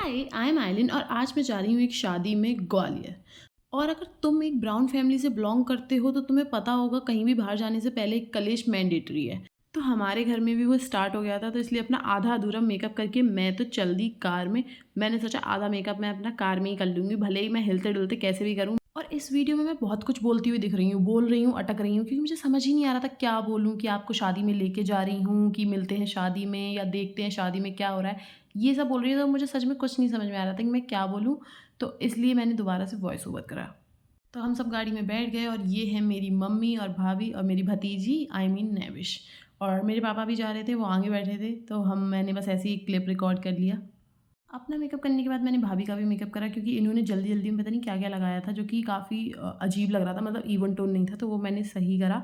Hi, I am आइलिन और आज मैं जा रही हूँ एक शादी में ग्वालियर। और अगर तुम एक ब्राउन फैमिली से बिलोंग करते हो तो तुम्हें पता होगा कहीं भी बाहर जाने से पहले एक कलेश मैंडेटरी है। तो हमारे घर में भी वो स्टार्ट हो गया था, तो इसलिए अपना आधा अधूरा मेकअप करके मैं तो चल दी कार में। मैंने सोचा आधा मेकअप मैं अपना कार में ही कर लूँगी, भले ही मैं हिलते डुलते कैसे भी करूँ। और इस वीडियो में मैं बहुत कुछ बोलती हुई दिख रही हूँ, बोल रही हूँ, अटक रही हूँ, क्योंकि मुझे समझ ही नहीं आ रहा था क्या बोलूँ, कि आपको शादी में लेके जा रही हूँ, कि मिलते हैं शादी में या देखते हैं शादी में क्या हो रहा है। ये सब बोल रही है तो मुझे सच में कुछ नहीं समझ में आ रहा था कि मैं क्या बोलूँ। तो इसलिए मैंने दोबारा से वॉइस ओवर करा। तो हम सब गाड़ी में बैठ गए और ये है मेरी मम्मी और भाभी और मेरी भतीजी आई मीन नेविश। और मेरे पापा भी जा रहे थे, वो आगे बैठे थे, तो मैंने बस ऐसे ही क्लिप रिकॉर्ड कर लिया। अपना मेकअप करने के बाद मैंने भाभी का भी मेकअप करा, क्योंकि इन्होंने जल्दी-जल्दी में पता नहीं क्या-क्या लगाया था, जो कि काफ़ी अजीब लग रहा था, मतलब इवन टोन नहीं था, तो वो मैंने सही करा।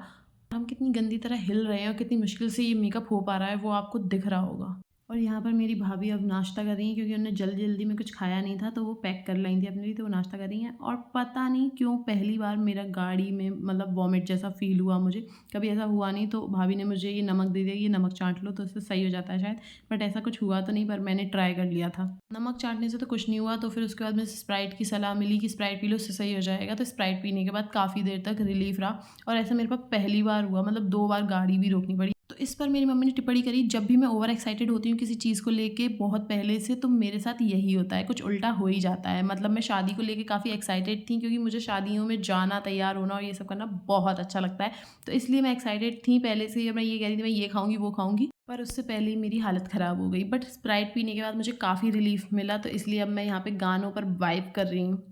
हम कितनी गंदी तरह हिल रहे हैं और कितनी मुश्किल से ये मेकअप हो पा रहा है, वो आपको दिख रहा होगा। और यहाँ पर मेरी भाभी अब नाश्ता कर रही हैं, क्योंकि उन्होंने जल्दी-जल्दी में कुछ खाया नहीं था, तो वो पैक कर लाई थी अपने लिए, तो वो नाश्ता कर रही हैं। और पता नहीं क्यों पहली बार मेरा गाड़ी में मतलब वॉमिट जैसा फ़ील हुआ मुझे। कभी ऐसा हुआ नहीं, तो भाभी ने मुझे ये नमक दे दिया, ये नमक चाट लो तो उससे सही हो जाता है शायद। बट ऐसा कुछ हुआ तो नहीं, पर मैंने ट्राई कर लिया था। नमक चाटने से तो कुछ नहीं हुआ, तो फिर उसके बाद मुझे स्प्राइट की सलाह मिली कि स्प्राइट पी लो, उससे सही हो जाएगा। तो स्प्राइट पीने के बाद काफ़ी देर तक रिलीफ़ रहा। और ऐसा मेरे पास पहली बार हुआ, मतलब 2 बार गाड़ी भी रोकनी पड़ी। तो इस पर मेरी मम्मी ने टिप्पणी करी, जब भी मैं ओवर एक्साइटेड होती हूँ किसी चीज़ को लेके बहुत पहले से, तो मेरे साथ यही होता है, कुछ उल्टा हो ही जाता है। मतलब मैं शादी को लेके काफ़ी एक्साइटेड थी, क्योंकि मुझे शादियों में जाना, तैयार होना और ये सब करना बहुत अच्छा लगता है। तो इसलिए मैं एक्साइटेड थी पहले से ही, मैं ये कह रही थी मैं ये खाऊँगी, वो खाऊँगी। पर उससे पहले ही मेरी हालत ख़राब हो गई। बट स्प्राइट पीने के बाद मुझे काफ़ी रिलीफ़ मिला, तो इसलिए अब मैं यहाँ पे गानों पर वाइब कर रही हूँ।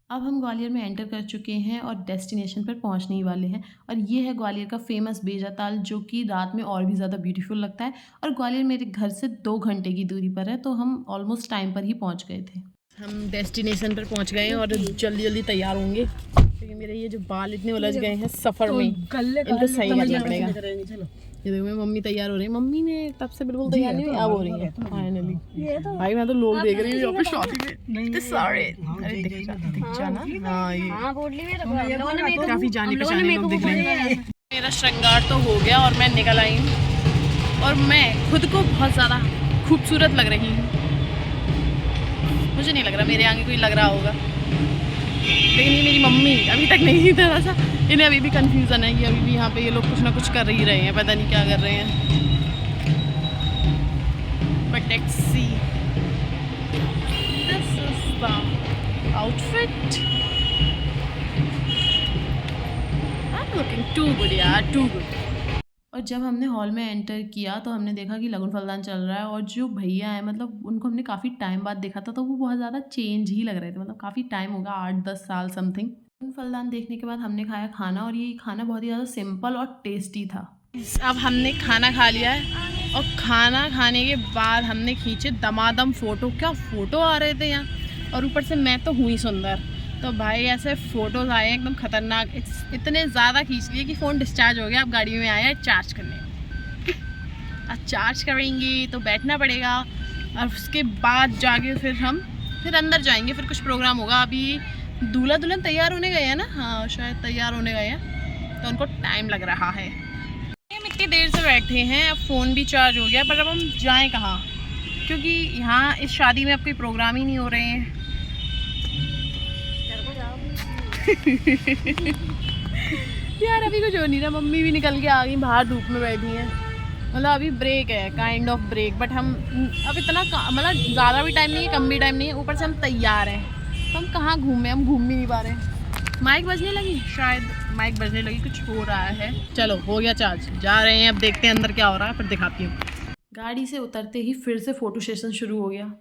अब हम ग्वालियर में एंटर कर चुके हैं और डेस्टिनेशन पर पहुंचने ही वाले हैं। और ये है ग्वालियर का फेमस बेजा ताल, जो कि रात में और भी ज़्यादा ब्यूटीफुल लगता है। और ग्वालियर मेरे घर से 2 घंटे की दूरी पर है, तो हम ऑलमोस्ट टाइम पर ही पहुंच गए थे। हम डेस्टिनेशन पर पहुंच गए हैं और जल्दी जल्दी तैयार होंगे, क्योंकि मेरे ये जो बाल इतने उलझ गए हैं सफ़र में, इनको सही करना पड़ेगा। ये देखो मेरी मम्मी तैयार हो रही है। मम्मी ने तब से बिल्कुल तैयार नहीं हुई, अब हो रही है फाइनली। भाई मैं तो लोग देख रही हूँ यहाँ पे शादी में इतने सारे। अरे दिख जा ना। हाँ ये काफी जानी पहचानी लोग दिख रहे हैं। मेरा श्रृंगार तो हो गया और मैं निकल आई हूँ और मैं खुद को बहुत ज़्यादा खूबसूरत लग रही हूँ। मुझे नहीं लग रहा मेरे आगे कोई लग रहा होगा, लेकिन ये मेरी मम्मी अभी तक नहीं, थोड़ा सा इन्हें अभी भी कंफ्यूजन है कि अभी भी यहाँ पे ये लोग कुछ ना कुछ कर ही रहे हैं, पता नहीं क्या कर रहे हैं। But let's see, this is the outfit. I am looking too good यार, टू गुड। और जब हमने हॉल में एंटर किया तो हमने देखा कि लगन फलदान चल रहा है, और जो भैया हैं मतलब उनको हमने काफ़ी टाइम बाद देखा था, तो वो बहुत ज़्यादा चेंज ही लग रहे थे, मतलब काफ़ी टाइम होगा, 8-10 साल समथिंग। लगन फलदान देखने के बाद हमने खाया खाना, और ये खाना बहुत ही ज़्यादा सिंपल और टेस्टी था। अब हमने खाना खा लिया है, और खाना खाने के बाद हमने खींचे दमादम फ़ोटो। क्या फ़ोटो आ रहे थे यहाँ, और ऊपर से मैं तो हुई सुंदर, तो भाई ऐसे फ़ोटोज़ आए एकदम ख़तरनाक। इतने ज़्यादा खींच लिए कि फ़ोन डिस्चार्ज हो गया। अब गाड़ी में आया है चार्ज करने। अब चार्ज करेंगे तो बैठना पड़ेगा, और उसके बाद जाके फिर अंदर जाएंगे, फिर कुछ प्रोग्राम होगा। अभी दूल्हा दुल्हन तैयार होने गए हैं ना, हाँ शायद तैयार होने गए हैं, तो उनको टाइम लग रहा है। हम इतनी देर से बैठे हैं, अब फ़ोन भी चार्ज हो गया, पर अब हम जाएँ कहाँ, क्योंकि यहाँ इस शादी में अब कोई प्रोग्राम ही नहीं हो रहे हैं। यार अभी कुछ हो नहीं रहा, मम्मी भी निकल के आ गई, बाहर धूप में बैठी हैं। मतलब अभी ब्रेक है, काइंड ऑफ ब्रेक, बट हम अब इतना मतलब ज़्यादा भी टाइम नहीं है, कम भी टाइम नहीं है, ऊपर से हम तैयार हैं, तो हम कहाँ घूमें, हम घूम भी नहीं पा रहे हैं। माइक बजने लगी, शायद माइक बजने लगी, कुछ हो रहा है। चलो हो गया चार्ज, जा रहे हैं, अब देखते हैं अंदर क्या हो रहा है, फिर दिखाती हूँ। गाड़ी से उतरते ही फिर से फ़ोटो सेशन शुरू हो गया।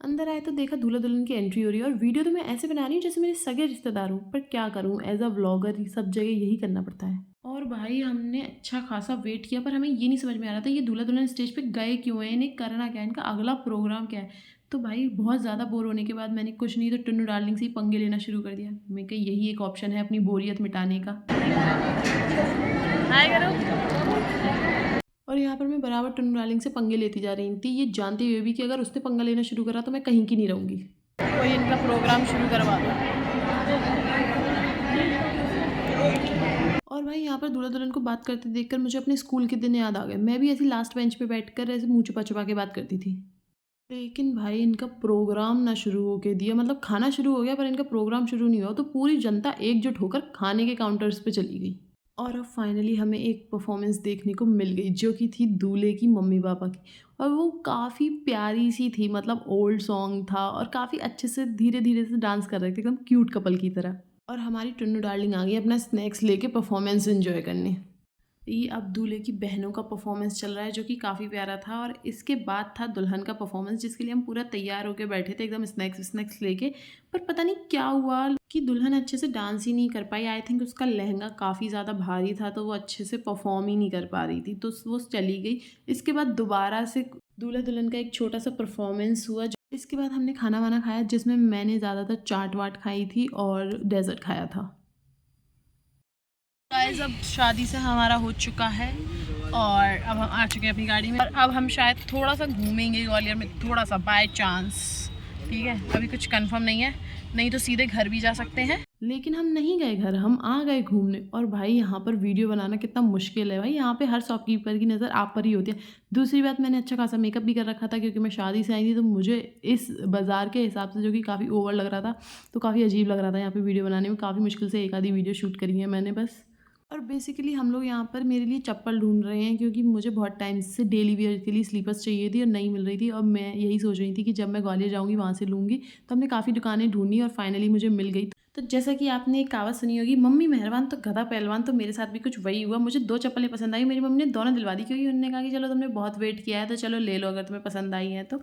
अंदर आए तो देखा दूल्हा दुल्हन की एंट्री हो रही है, और वीडियो तो मैं ऐसे बना रही हूँ जैसे मेरे सगे रिश्तेदार हूँ, पर क्या करूँ, एज अ व्लॉगर सब जगह यही करना पड़ता है। और भाई हमने अच्छा खासा वेट किया, पर हमें ये नहीं समझ में आ रहा था ये दूल्हा दुल्हन स्टेज पे गए क्यों हैं, इन्हें करना क्या है, इनका अगला प्रोग्राम क्या है। तो भाई बहुत ज़्यादा बोर होने के बाद मैंने कुछ नहीं तो टुन्नू डार्लिंग से ही पंगे लेना शुरू कर दिया। मैं कही यही एक ऑप्शन है अपनी बोरियत मिटाने का। हाय करो। और यहाँ पर मैं बराबर टुन्नू डार्लिंग से पंगे लेती जा रही थी, ये जानते हुए भी कि अगर उसने पंगा लेना शुरू करा तो मैं कहीं की नहीं रहूँगी। कोई इनका प्रोग्राम शुरू करवा दो। और भाई यहाँ पर दूल्हा दुल्हन को बात करते देखकर मुझे अपने स्कूल के दिन याद आ गए। मैं भी ऐसी लास्ट बेंच पे बैठकर ऐसे मुँह छुपा छुपा के बात करती थी। लेकिन भाई इनका प्रोग्राम ना शुरू होके दिया, मतलब खाना शुरू हो गया पर इनका प्रोग्राम शुरू नहीं हुआ, तो पूरी जनता एकजुट होकर खाने के काउंटर्स पे चली गई। और अब फाइनली हमें एक परफॉर्मेंस देखने को मिल गई जो कि थी दूल्हे की मम्मी पापा की, और वो काफ़ी प्यारी सी थी, मतलब ओल्ड सॉन्ग था और काफ़ी अच्छे से धीरे धीरे से डांस कर रहे थे, एकदम क्यूट कपल की तरह। और हमारी टुन्नू डार्लिंग आ गई अपना स्नैक्स लेके परफॉर्मेंस एंजॉय करने। ये अब दूल्हे की बहनों का परफॉर्मेंस चल रहा है जो कि काफ़ी प्यारा था, और इसके बाद था दुल्हन का परफॉर्मेंस जिसके लिए हम पूरा तैयार होकर बैठे थे एकदम स्नैक्स स्नैक्स लेके। पर पता नहीं क्या हुआ कि दुल्हन अच्छे से डांस ही नहीं कर पाई। आई थिंक उसका लहंगा काफ़ी ज़्यादा भारी था तो वो अच्छे से परफॉर्म ही नहीं कर पा रही थी, तो वो चली गई। इसके बाद दोबारा से दूल्हा दुल्हन का एक छोटा सा परफॉर्मेंस हुआ। इसके बाद हमने खाना वाना खाया जिसमें मैंने ज़्यादातर चाट वाट खाई थी और डेजर्ट खाया था। गाइस अब शादी से हमारा हो चुका है और अब हम आ चुके हैं अपनी गाड़ी में, और अब हम शायद थोड़ा सा घूमेंगे ग्वालियर में, थोड़ा सा बाय चांस, ठीक है। अभी कुछ कंफर्म नहीं है, नहीं तो सीधे घर भी जा सकते हैं। लेकिन हम नहीं गए घर, हम आ गए घूमने। और भाई यहाँ पर वीडियो बनाना कितना मुश्किल है भाई, यहाँ पे हर शॉपकीपर की नज़र आप पर ही होती है। दूसरी बात, मैंने अच्छा खासा मेकअप भी कर रखा था क्योंकि मैं शादी से आई थी, तो मुझे इस बाज़ार के हिसाब से जो कि काफ़ी ओवर लग रहा था, तो काफ़ी अजीब लग रहा था यहाँ पे वीडियो बनाने में। काफ़ी मुश्किल से एक आधी वीडियो शूट करी है मैंने बस। और बेसिकली हम लोग यहाँ पर मेरे लिए चप्पल ढूंढ रहे हैं क्योंकि मुझे बहुत टाइम से डेली वेयर के लिए स्लीपर्स चाहिए थी और नहीं मिल रही थी, और मैं यही सोच रही थी कि जब मैं ग्वालियर जाऊँगी वहाँ से लूँगी। तो हमने काफ़ी दुकानें ढूंढी और फाइनली मुझे मिल गई। तो जैसा कि आपने एक कहावत सुनी होगी, मम्मी मेहरबान तो गधा पहलवान, तो मेरे साथ भी कुछ वही हुआ। मुझे 2 चप्पलें पसंद आई, मेरी मम्मी ने दोनों दिलवा दी क्योंकि उन्होंने कहा कि चलो तुमने बहुत वेट किया है तो चलो ले लो अगर तुम्हें पसंद आई है तो।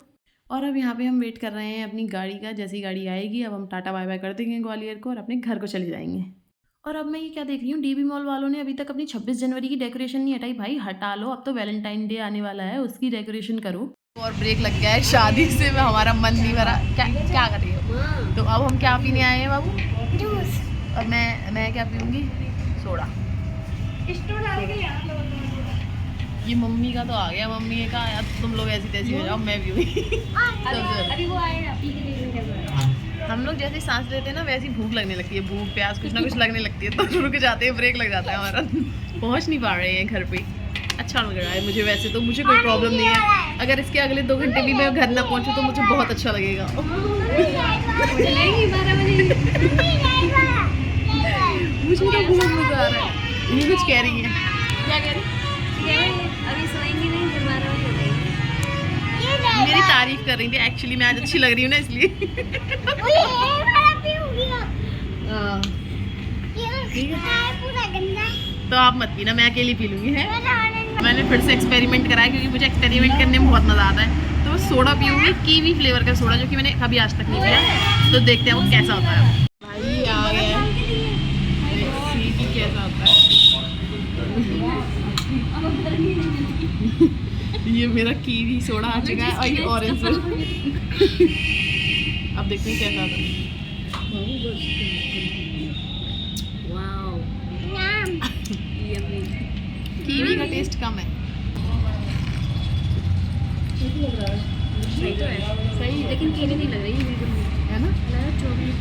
और अब यहाँ पे हम वेट कर रहे हैं अपनी गाड़ी का, जैसी गाड़ी आएगी अब हम टाटा बाय बाय कर देंगे ग्वालियर को और अपने घर को चले जाएंगे। और अब मैं ये क्या देख रही हूँ, डीबी मॉल वालों ने अभी तक अपनी 26 जनवरी की डेकोरेशन नहीं हटाई। भाई हटा लो, अब तो वैलेंटाइन डे आने वाला है, उसकी डेकोरेशन करो। और ब्रेक लग गया है शादी से, मैं हमारा मन नहीं भरा। क्या कर रही हो? तो अब हम क्या पीने आए हैं बाबू? जूस। और मैं क्या पीऊँगी? सोडा। ये मम्मी का तो आ गया, मम्मी ने कहा यार तुम लोग ऐसी तैसी हो जाओ, मैं पीऊँगी। अभी वो आएगा, हम लोग जैसे सांस लेते हैं ना वैसी भूख लगने लगती है, भूख प्यास कुछ ना कुछ लगने लगती है, तो रुक जाते हैं, ब्रेक लग जाता है हमारा। पहुंच नहीं पा रहे हैं घर पे। अच्छा लग रहा है मुझे, वैसे तो मुझे कोई प्रॉब्लम नहीं है। अगर इसके अगले 2 घंटे भी मैं घर ना पहुंचूं तो मुझे बहुत अच्छा लगेगा। मुझे तो बहुत मजा आ रहा है। ये कुछ कह रही है, क्या कह रही? अभी सोएंगी नहीं, फिर 12 बजे हो जाएगी। मेरी तारीफ कर रही थी एक्चुअली, मैं आज अच्छी लग रही हूँ ना इसलिए। तो आप मत पीना, मैं अकेली पी लूँगी है। मैंने फिर से एक्सपेरिमेंट कराया क्योंकि मुझे एक्सपेरिमेंट करने में बहुत मज़ा आता है, तो मैं सोडा पीऊँगी, कीवी फ्लेवर का सोडा, जो कि मैंने कभी आज तक नहीं पिया। तो देखते हैं वो कैसा होता है। भाई आ गया कैसा होता है। ये मेरा कीवी सोडा आ चुका है और ये ऑरेंज। अब देखते हैं कैसा आता है। कीवी का टेस्ट कम है। सही तो है, सही, लेकिन कीवी नहीं लग रही है ना, चॉकलेट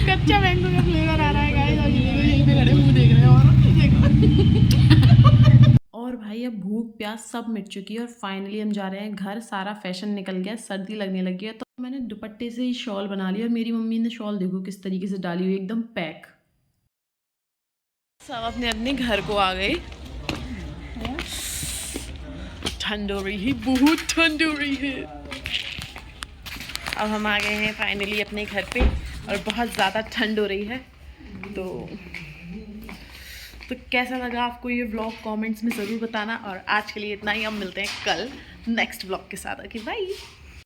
कच्चा मैंगो का फ्लेवर आ रहा है गाइस। और यहीं पे खड़े मुंह देख रहे हैं और देखो। और भाई अब भूख प्यास सब मिट चुकी है और फाइनली हम जा रहे हैं घर। सारा फैशन निकल गया, सर्दी लगने लगी है, तो मैंने दुपट्टे से ही शॉल बना लिया और मेरी मम्मी ने शॉल देखो किस तरीके से डाली हुई, एकदम पैक। सब अपने अपने घर को आ गए। ठंड हो रही है, बहुत ठंड हो रही है। अब हम आ गए हैं फाइनली अपने घर पे और बहुत ज़्यादा ठंड हो रही है। तो कैसा लगा आपको ये व्लॉग कमेंट्स में ज़रूर बताना। और आज के लिए इतना ही, हम मिलते हैं कल नेक्स्ट व्लॉग के साथ। Okay bye.